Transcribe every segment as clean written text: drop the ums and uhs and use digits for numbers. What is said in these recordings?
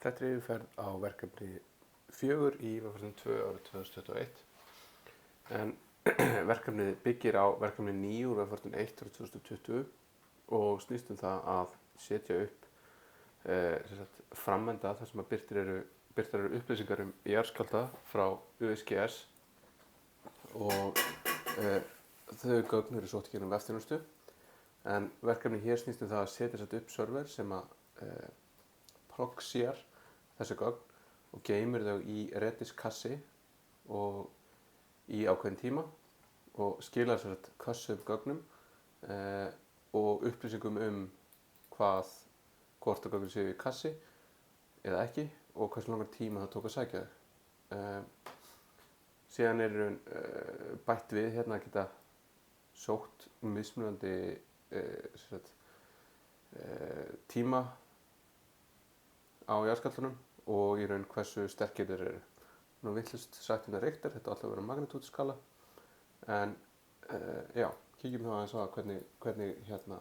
Þetta er yfirferð á verkefni 4 í vegferðin 2 árið 2021 en verkefnið byggir á verkefni 9 úr vegferðin 1 árið 2020 og snýst það að setja upp framenda þar sem að birtar eru upplýsingar jarðskjálfta frá USGS og þau gögn eru sótt í gegnum vefþjónustu en verkefni hér snýst það að setja upp server sem að proxyar þessi gögn og geymir þau í Redis kassi og í ákveðin tíma og skilar kassuðum gögnum og upplýsingum hvort að gögnin séu í kassi eða ekki og hversu langan tíma það tók að sækja þau. Síðan er bætt við hérna að geta sótt mismunandi tíma á jarðskjálftunum og í raun hversu sterkir þeir eru. Nú villust sagt hérna Richter, þetta alltaf verið magnitúdskala en já, kíkjum þá aðeins á hvernig hérna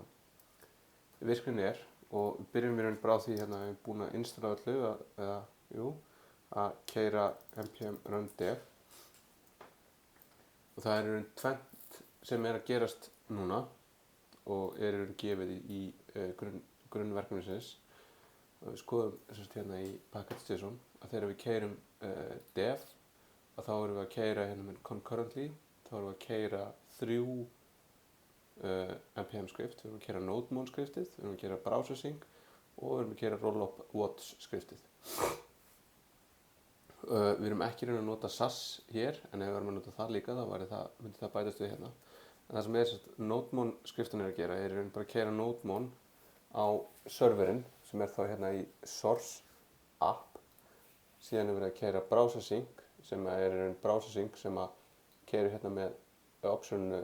virknin er og byrjum við raun bara á því hérna við erum búin að installa öllu að keyra npm run dev og það er raun tvennt sem er að gerast núna og er raun gefið í grunnverkefnisins og við skoðum hérna í package.json að þegar við keyrum dev að þá erum við að keyra hérna með concurrently, þá erum við að keyra 3 npm skrift, við erum að keyra nodemon skriftið, við erum að keyra browsersync og við erum að keyra rollup watch skriftið. Við erum ekki að nota SAS hér en ef við erum að nota það líka þá myndi það bætast við hérna. En það sem er nodemon skriftin er að gera er bara að keyra nodemon á serverinn sem er þá hérna í source app. Síðan er verið að keyra browsersync sem er browsersync sem að keyra hérna með optioninu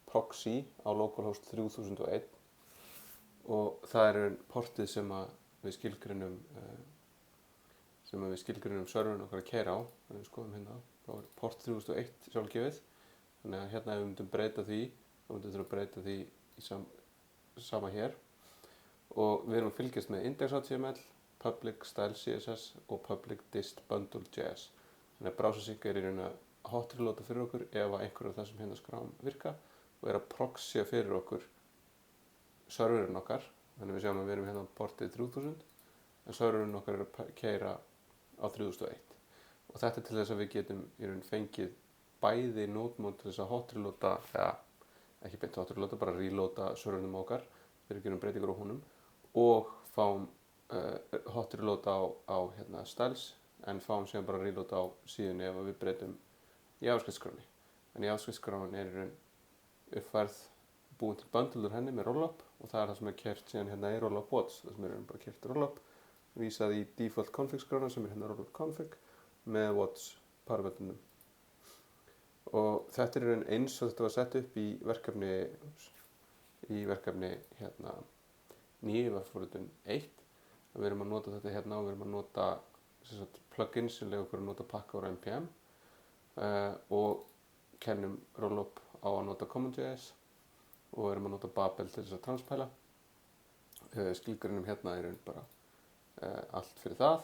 proxy á localhost 3001 og það er portið sem við skilgreinum serverinn okkar að keyra á. Þannig við skoðum hérna, þá er port 3001 sjálfgefið. Þannig að hérna ef við myndum breyta því, þá myndum við þurfa að breyta því í sama hér. Og við erum að fylgjast með index.html, public style CSS og public dist bundle.js. Þannig að browsersync er í raun að hot-reloada fyrir okkur ef einhver af þessum hérna skrám virka og er að proxya fyrir okkur serverinn okkar. Þannig við sjáum að við erum hérna á portið 3000 en serverinn okkar er að keyra á 3001. Og þetta er til þess að við getum í raun fengið bæði nodemon til þess að hot-reloada, eða ekki beint hot-reloada, bara reloada serverinnum okkar þegar við gerum breytingar á honum og fáum hot-reloada á hérna styles en fáum síðan bara reloada á síðunni ef við breytum JavaScript-skráni. En JavaScript-skráin er í raun uppfærð búin til bundle úr henni með rollup og það er það sem er keyrt síðan hérna í rollup watch, það sem er bara keyrt rollup, vísað í default config-skrána sem er hérna rollup config með watch parametrunum. Og þetta er í raun eins og þetta var sett upp í verkefni hérna 9 vegferðin 1. Við erum að nota þetta hérna og við erum að nota plugins sem leyfa okkur að nota pakka úr npm og kennum rollup á að nota common.js og erum að nota Babel til þess að transpæla. Skilgreinum hérna er bara allt fyrir það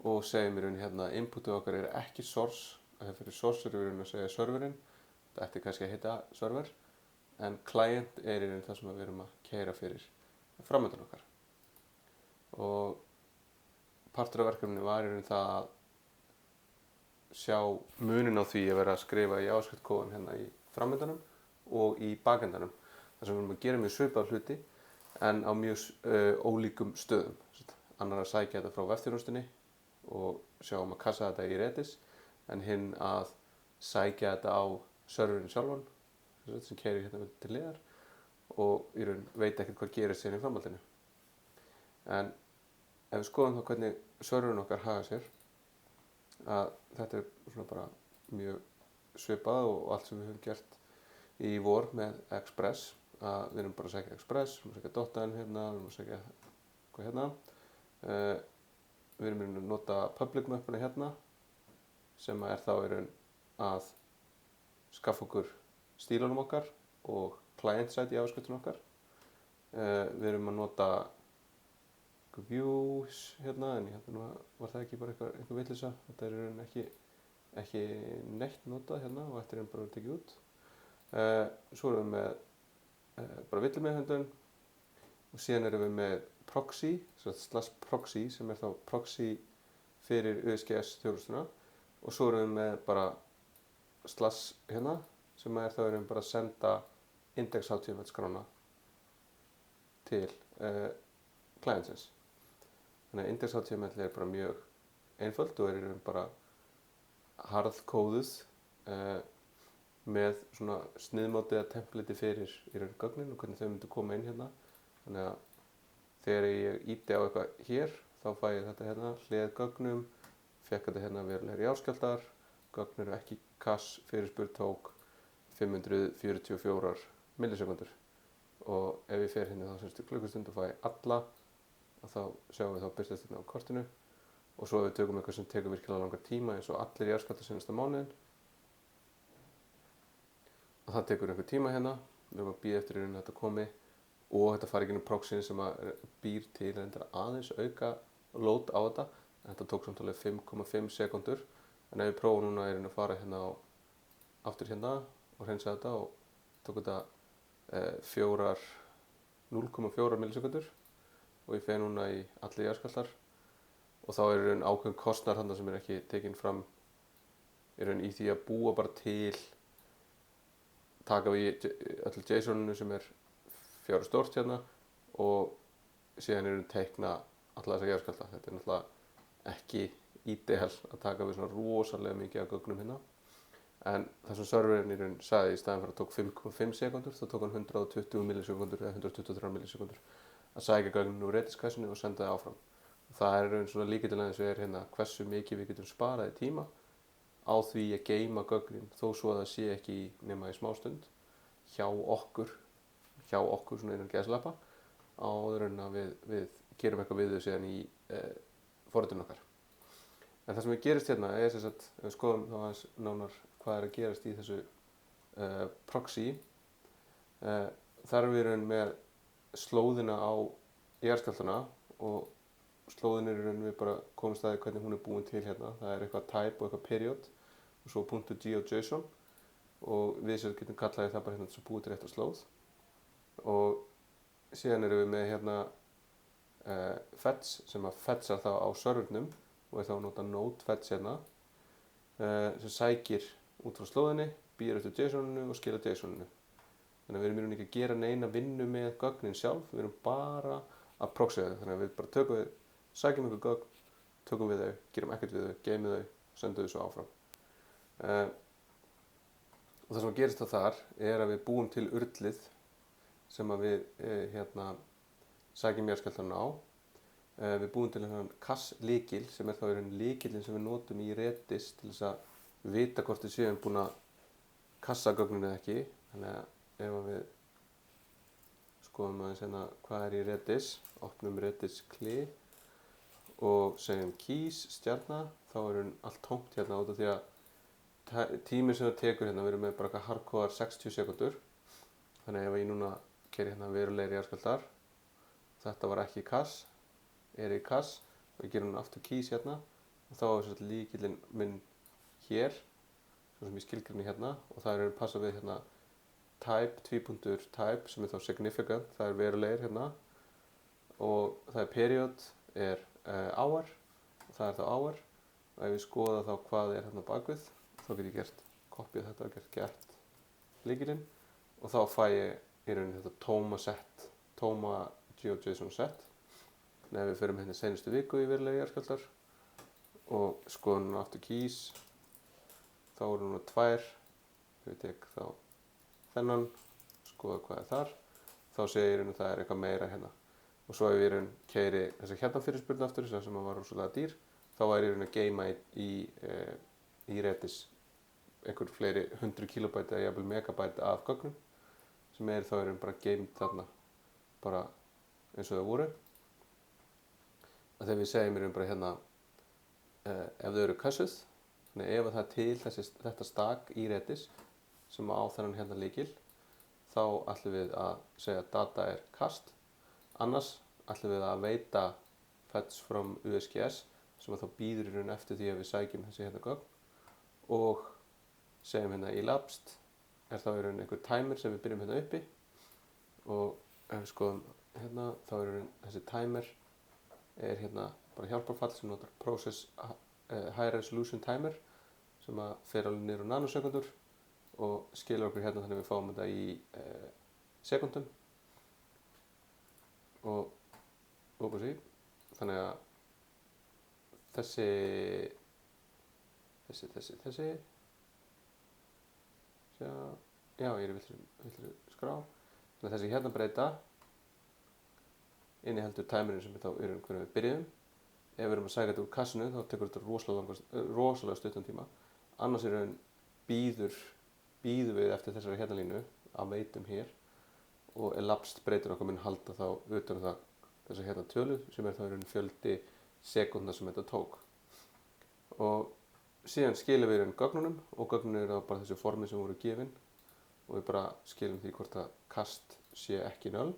og segjum í raun hérna inputið okkar er ekki source. Fyrir source erum við að segja serverinn, þetta ætti kannski að heita server en client er í raun það sem við erum að keyra fyrir framöndan okkar. Og partur af verkefninu var í raun það að sjá munin á því að vera að skrifa í JavaScript-kóðan hérna í framöndanum og í bakendanum. Það sem við erum að gera mjög svipað hluti en á mjög ólíkum stöðum. Annar að sækja þetta frá vefþjónustunni og sjá að kassa þetta í Redis en hinn að sækja þetta á serverinn sjálfan sem keyrir hérna til hliðar og í raun veit ekkert hvað gerist síðan í framhaldinu. En ef við skoðum þá hvernig serverinn okkar haga sér að þetta er svona bara mjög svipað og allt sem við höfum gert í vor með Express að við erum bara að sækja Express, við erum að sækja .n hérna, við erum að sækja hvað hérna. Við erum að nota public mapuna hérna sem er þá í raun að skaffa okkur stílunum okkar og client-side JavaScriptinu okkar. Við erum að nota eitthvað views hérna, en ég held að var það ekki bara eitthvað vitleysa. Þetta er í rauninni ekki neitt notað hérna og eftir bara að tekið út. Svo erum við með bara villimeðhöndlun og síðan erum við með proxy, /proxy sem er þá proxy fyrir USGS þjónustuna og svo erum við með bara / hérna sem er þá erum við bara að senda index.html skrána til clientsins. Þannig að index.html er bara mjög einföld og erum bara harðkóðuð með svona sniðmótið eða templati fyrir í raun gögnin og hvernig þau myndu koma inn hérna. Þannig að þegar ég íti á eitthvað hér þá fæ ég þetta hérna, hlið gögnum, fekk þetta hérna verulegir jarðskjálftar, gögn eru ekki cache, fyrirspurn tók 544 millisekundur og ef ég fer hérna þá semstu klukkustund og fæ alla og þá sjáum við þá birtast hérna á kortinu og svo ef við tökum eitthvað sem tekur virkilega langar tíma eins og allir jarðskjálftar seinasta mánuðin og það tekur einhver tíma hérna, við erum að bíða eftir í rauninni að þetta komi og þetta fari ekki inn í proxyn sem býr til aðeins auka load á þetta en þetta tók samtalið 5,5 sekundur en ef við prófum núna að fara hérna aftur hérna og hreinsa þetta og tók þetta 0,4 millisekundur og ég fer núna í allir jarðskjálftar og þá er í raun ákveðin kostnaður þarna sem er ekki tekinn fram í raun í því að búa bara til taka við öllu JSON-inu sem er fjára stórt hérna og síðan erum teikna alla þessa jarðskjálfta. Þetta er náttúrulega ekki ideal að taka við svona rosalega mikið af gögnum hérna. En það sem serverinn í raun sagði í staðinn fyrir að tók 5,5 sekundur, þá tók hann 120 millisekundur eða 123 millisekundur að sækja gögnin úr Redis-cache-inu og senda það áfram. Það er í raun svona lykillinn aðeins við hérna hversu mikið við getum sparað í tíma á því að geyma gögnin þó svo að það sé ekki nema í smástund hjá okkur svona innan gæslappa áður en að við gerum eitthvað við þau síðan í forritun okkar. En það sem við gerist hérna er sem sagt, ef við skoðum þá aðeins nánar hvað er að gerast í þessu proxy. Þar erum við í raun með slóðina á jarðskjálftana og slóðin er í raun við bara komum staði hvernig hún er búin til hérna. Það er eitthvað type og eitthvað period og svo .g og JSON og við sem getum kallaði það bara hérna þess að búið til rétt á slóð. Og síðan erum við með hérna fetch sem að fetchar þá á servernum og er þá að nota node fetch hérna sem sækir út frá slóðinni, býr eftir JSON-inu og skilar JSON-inu. Þannig að við erum í raun ekki að gera neina vinnu með gögnin sjálf, við erum bara að proxya þau. Þannig að við bara sækjum einhver gögn, tökum við þau, gerum ekkert við þau, geymum þau og sendum þau svo áfram. Og það sem gerist þar er að við búum til urlið sem að við sækjum jarðskjálftann á. Við búum til cache-lykil sem er þá í raun lykilinn sem við notum í Redis til þess að vita hvort við séum búin að kassa gögnin eða ekki. Þannig að ef við skoðum aðeins hérna hvað er í Redis, opnum Redis CLI og segjum keys stjarna, þá er allt tómt hérna út af því að tíminn sem það tekur hérna, við erum með bara hardcore 60 sekundur. Þannig að ef ég núna keyri hérna verulegir jarðskjálftar, þetta var ekki cache, er í cache og ég gerum hún aftur keys hérna og þá er lykillinn minn hér, svo sem ég skilgreini hérna og það er passa við hérna type, type sem er þá significant, það er verulegir hérna og það er period, er hour og það er þá hour og ef ég skoða þá hvað er hérna bakvið þá get ég kopjað þetta og gert lykillinn og þá fæ ég í rauninni þetta tóma GeoJSON set. Þannig að við förum hérna seinustu viku í verulegir jarðskjálftar og skoðum núna aftur keys, þá eru núna 2, ef ég tek þá þennan, skoða hvað er þar, þá sé ég í rauninni það er eitthvað meira hérna. Og svo ef ég í rauninni keyri þessa hérna fyrirspurn aftur, þess að var rosalega dýr, þá er ég í rauninni að geyma í Redis einhver fleiri 100 kilobæti eða jafnvel megabæti af gögnum sem er þá í rauninni bara geymt þarna bara eins og þau voru. Og þegar við segjum í rauninni bara hérna ef þau eru kassuð, þannig ef það er til þetta stak í Redis sem á þennan hérna lykil, þá ætlum við að segja að data er cached, annars ætlum við að veita fetch from USGS sem að þá býður í raun eftir því að við sækjum þessi hérna gögn og segjum hérna elapsed þá í raun einhver timer sem við byrjum hérna uppi og ef við skoðum hérna þá í raun þessi timer hérna bara hjálparfall sem notar process high resolution timer sem að fer alveg niður á nanosekundur og skilur okkur hérna þannig að við fáum þetta í sekundum og þannig að þessi já, ég er í villri skrá þannig að þessi hérna breyta inniheldur timerinn sem við þá erum hvernig við byrjum ef við erum að sækja þetta úr kassinu þá tekur þetta rosalega stuttan tíma annars er raun býður við eftir þessari hérna línu að veitum hér og elapsed breytir okkar mun halda þá utan það þessar hérna tölu sem þá í raun fjöldi sekúndna sem þetta tók og síðan skilum við í raun gögnunum og gögnunum eru þá bara þessu formi sem voru gefin og við bara skilum því hvort að kast sé ekki null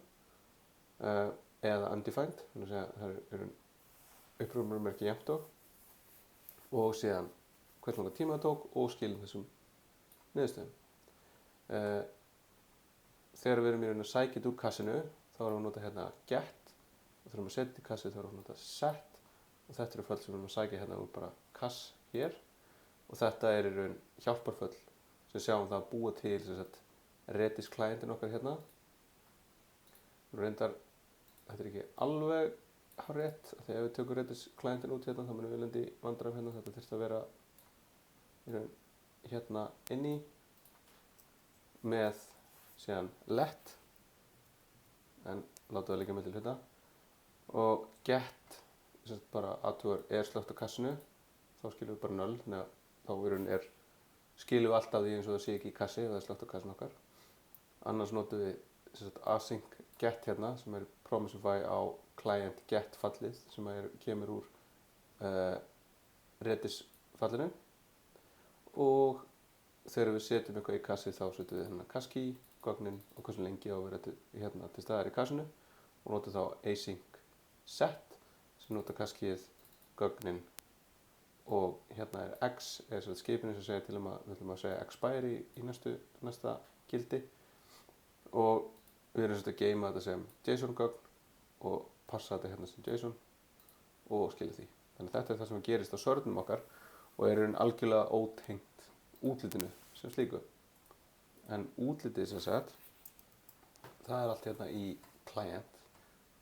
eða undefined þannig að það er upprúðunarmerki jafnt og síðan hvers langa tíma það tók og skilum þessum niðurstöðum þegar við erum í raun að sækja úr kassinu þá erum við að nota hérna get og þegar við setjum í kassi þá erum við að nota set og þetta eru föll sem við erum að sækja hérna úr bara kass hér og þetta er í raun hjálparföll sem sjáum það að búa til Redis klientin okkar hérna reyndar þetta er ekki alveg hárrétt þegar við tökum Redis klientin út hérna þá munum við lenda í vandræðum hérna þetta þyrfti að vera í raun hérna inni með síðan let en láta það líka með til hluta og get bara athugar slökkt á kassinu þá skilum við bara null þannig að þá í raun skilum við alltaf því eins og það sé ekki í kassi ef það slökkt á kassinu okkar annars notum við async get hérna sem promisify á client get fallið sem kemur úr Redis fallinu og þegar við setjum eitthvað í kassi þá setjum við hérna kasskey gögnin og hversu lengi á að vera hérna til staðar í kassinu og notum þá async set sem nota kasskeyið gögnin og hérna x skipinu sem segir til við ætlum að segja expire í næsta gildi og við erum að geima þetta sem JSON gögn og passa þetta hérna sem JSON og skilja því þannig að þetta er það sem gerist á sörnum okkar og er algjörlega ótengt útlitinu sem slíku en útlitið sem sagt það er allt hérna í client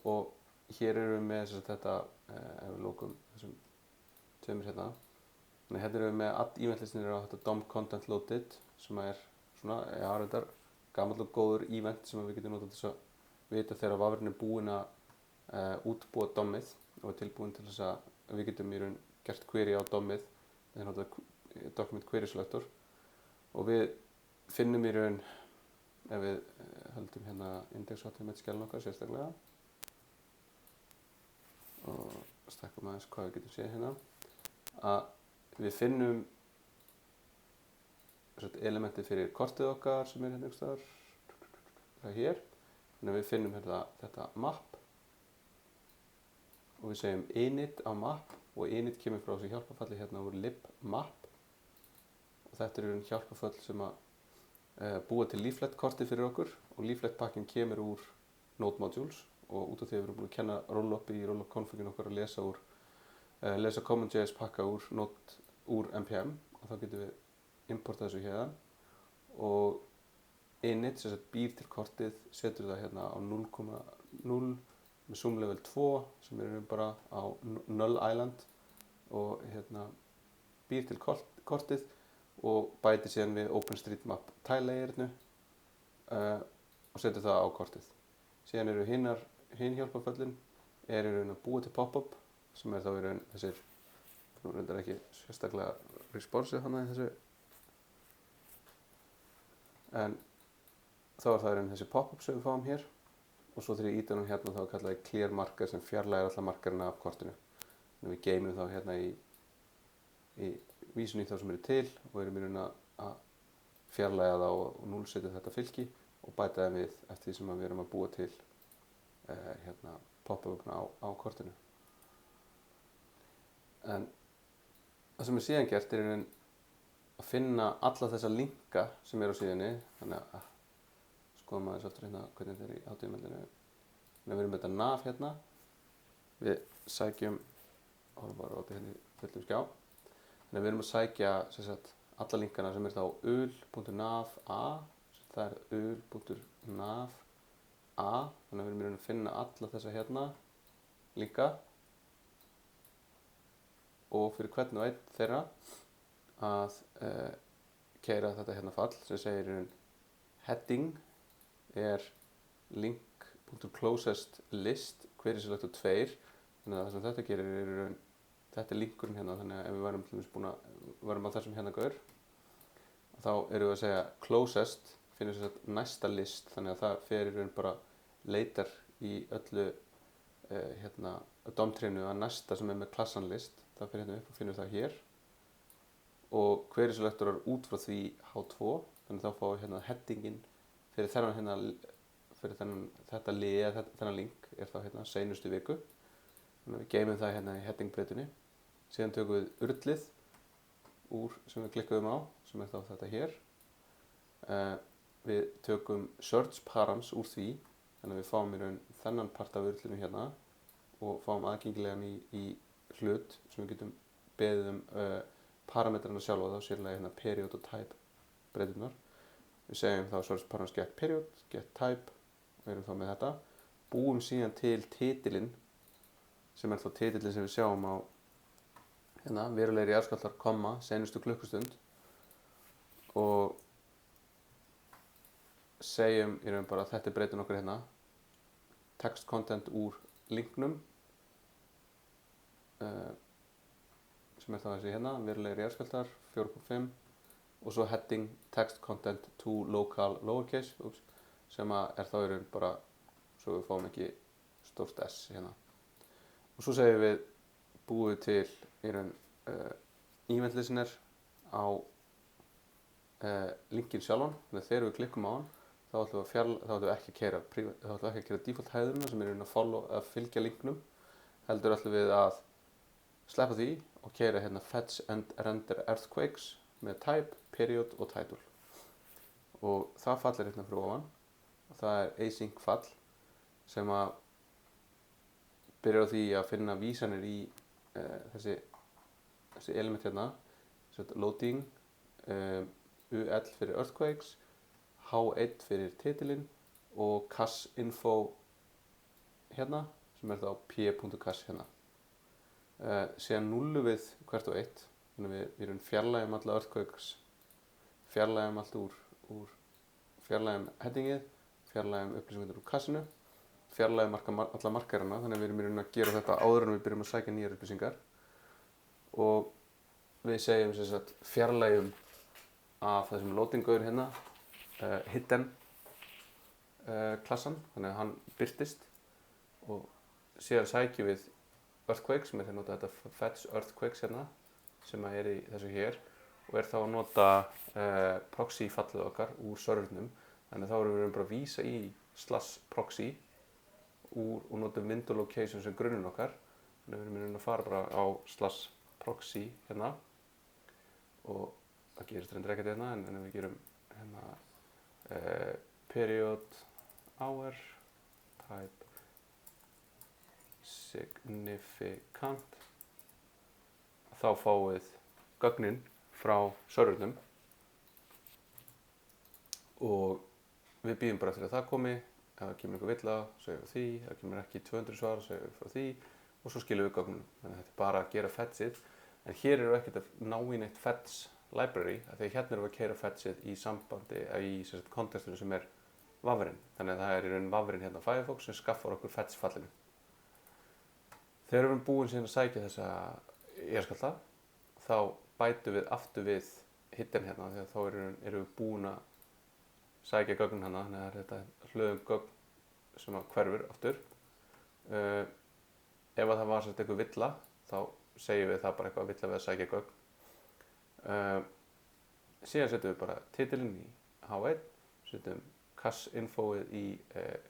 og hér erum við með þetta ef við lókum þessum tveimur hérna þannig hérna erum við með add event listinir á þetta DOM content loaded sem svona, reyndar gamall og góður event sem við getum notað til að vita þegar vafrinn er búinn að útbúa DOM-ið og er tilbúinn til þess að við getum í raun gert query á DOM-ið þegar notað document query selector og við finnum í raun ef við höldum hérna index.html skjálun okkar sérstaklega og stakkum aðeins hvað við getum séð hérna að við finnum elementið fyrir kortið okkar sem hérna einhvers staðar það er hér þannig að við finnum þetta map og við segjum init á map og init kemur frá þessu hjálparfalli hérna úr libmap og þetta er í raun hjálparfall sem að búa til leaflet kortið fyrir okkur og leaflet pakkin kemur úr node modules og út af því að við erum búin að kenna rollup í rollup configin okkar að lesa common.js pakka úr npm og þá getum við importað þessu hérna og init sem sagt býr til kortið setur það hérna á 0,0 með zoom level 2 sem bara á null island og hérna býr til kortið og bæti síðan við OpenStreetMap tile layerinu og setur það á kortið. Síðan eru hin hjálparföllin í raun að búa til pop-up sem þá í raun þessir, nú reyndar ekki sérstaklega responsive hana í þessu en þá það í raun þessi pop-up sem við fáum hér og svo þegar ég ýta hann hérna þá kallaði clear marker sem fjarlægir alla markerina af kortinu. Þannig við geymum þá hérna í vísun í þá sem eru til og erum í raun að fjarlæga það og núllsetja þetta fylki og bæta það við eftir því sem við erum að búa til hérna pop-upna á kortinu. En það sem er síðan gert er að finna alla þessa linka sem eru á síðunni, þannig að skoðum aðeins aftur hérna hvernig þetta er í hátíðumellinu. Þannig að við erum með þetta nav hérna, við sækjum, horfum bara á þetta hérna í fullum skjá, þannig að við erum að sækja sem sagt, alla linkana sem er þá ul.nav.a, það er ul.nav.a, þannig að við erum að finna alla þessa hérna linka og fyrir hvern og einn þeirra að keyra þetta hérna fall sem segir heading er link.closest list query selector 2, þannig að það sem þetta gerir er þetta er linkurinn hérna, þannig að ef við værum til dæmis búin að værum á þessum hérna gaur þá erum við að segja closest finnur sér næsta list, þannig að það fer í raun bara leitar í öllu hérna DOM-trénu að næsta sem er með klassan list, það fer hérna upp og finnur það hér og query selectorar út frá því H2, þannig að þá fáum við hérna headingin fyrir þennan hérna fyrir þetta lið, þennan link er þá hérna seinustu viku, þannig að við geymum það hérna í heading breytunni, síðan tökum við urlið úr sem við klikkuðum á, sem er þá þetta hér, við tökum search params úr því, þannig að við fáum í raun þennan part af urlinu hérna og fáum aðgengilegan í hlut sem við getum beðið parametrana sjálfa, þá sérlega hérna period og type breyturnar. Við segjum þá search params get period, get type, við erum þá með þetta, búum síðan til titilinn, sem er þá titilinn sem við sjáum á hérna, verulegri jarðskjálftar, komma, seinustu klukkustund og segjum í raun bara að þetta er breytun okkar hérna, text content úr linknum sem er þá þessi hérna, verulegri jarðskjálftar, 4.5 og svo heading text content to local lowercase sem er þá í raun bara svo við fáum ekki stórt S hérna og svo segjum við búið til í raun event listener á linkin sjálfan, þannig að þegar við klikkum á hann þá ætlum við ekki að keyra default hæðuna sem er að follow að fylgja linknum, heldur ætlum við að sleppa því og keyra hérna fetch and render earthquakes með type, period og title og það fall er hérna fyrir ofan og það er async fall sem að byrjar á því að finna vísanir í þessi element hérna, loading, UL fyrir earthquakes, H1 fyrir titilinn og cache info hérna sem er þá p.cache hérna. Síðan nullum við hvert og eitt, þannig að við fjarlægjum alla earthquakes, fjarlægjum allt úr fjarlægjum headingið, fjarlægjum upplýsingar úr cacheinu, fjarlægjum alla markarana, þannig að við erum að gera þetta áður en við byrjum að sækja nýjar upplýsingar og við segjum sem sagt fjarlægjum af þessum loading-gaur hérna, hidden klassan, þannig að hann birtist og síðan sækjum við earthquakes, sem er að nota þetta fetch earthquakes hérna, sem er í þessu hér og er þá að nota proxy fallið okkar úr servernum, þannig að þá erum við bara að vísa í /proxy og notum window location sem grunninn okkar, þannig að við erum að fara bara á /proxy hérna og það gerist reyndar ekkert hérna, en við gerum hérna period hour type significant, þá fáum við gögnin frá servernum og við bíðum bara eftir að það komi, ef það kemur einhver villa, segjum við því, ef það kemur ekki 200 svar, segjum við frá því og svo skilum við gögnum, þannig að þetta er bara að gera fetchið, en hér eru ekkert að ná í neitt fetch library, af því hérna erum við að keyra fetchið í sambandi, í kontextinu sem er vafrinn, þannig að það er í raun vafrinn hérna á Firefox sem skaffar okkur fetch fallinu. Þegar við erum búin síðan að sækja þessa jarðskjálfta, þá bætum við aftur við hidden hérna, þegar þá erum við búin að sækja gögnin hérna, þannig að þetta hlöðum gögn sem að hverfur aftur. Ef það var eitthvað villa, þá segjum við það bara eitthvað villa við að sækja gögn. Síðan setjum við bara titilinn í H1, setjum cache infoið í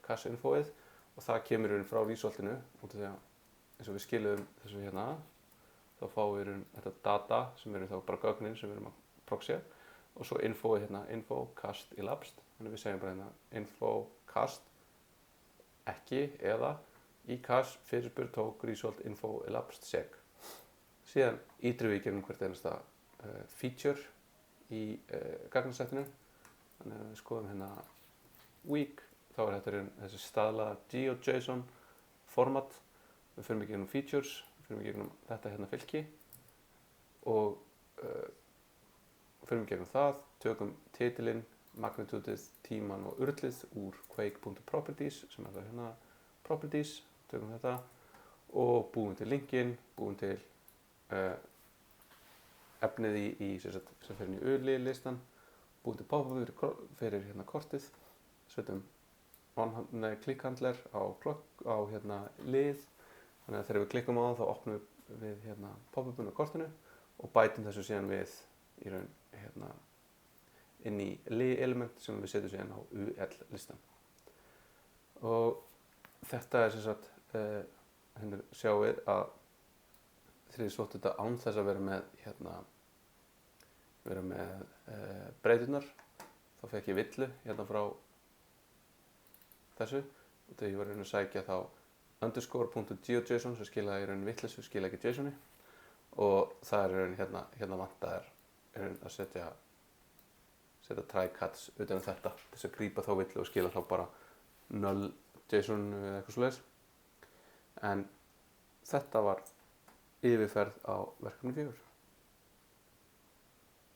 cache infoið og það kemur frá resultinu út af því að eins og við skiluðum þessu hérna þá fáum við þetta data sem eru þá bara gögnin sem við erum að proxya og svo info hérna, info cast elapsed, þannig við segjum bara hérna info cast ekki eða í cast fyrirspurn tók result info elapsed seg. Síðan ítrum við í gegnum hvert einasta feature í gagnasættinu, þannig að við skoðum hérna week, þá er þetta þessi staðlaða GeoJSON format, við förum í gegnum features, við förum í gegnum þetta hérna fylki og förum í gegnum það, tökum titilinn, magnitúdið, tíman og urlið úr quake.properties sem er það hérna properties, tökum þetta og búum til linkin, búum til efnið sem fer inn í urlið listan, búum til pop-up fyrir hérna kortið, setjum klikkhandler á hérna lið, þannig að þegar við klikkum á það þá opnum við hérna pop-upun á kortinu og bætum þessu síðan við í raun hérna inn í lið element sem við setjum síðan á UL listan. Og þetta er sem sagt hérna sjáum við að þegar ég sótti þetta án þess að vera með breyturnar, þá fekk ég villu hérna frá þessu og þegar ég var að sækja þá underscore.geojson sem skilaði í raun vitleysu, skila ekki JSON-i og það er í raun hérna vantaðar að setja try-catch utan þetta til þess að grípa þá villu og skila þá bara null JSON eða eitthvað svoleiðis. En þetta var yfirferð á verkefni 4.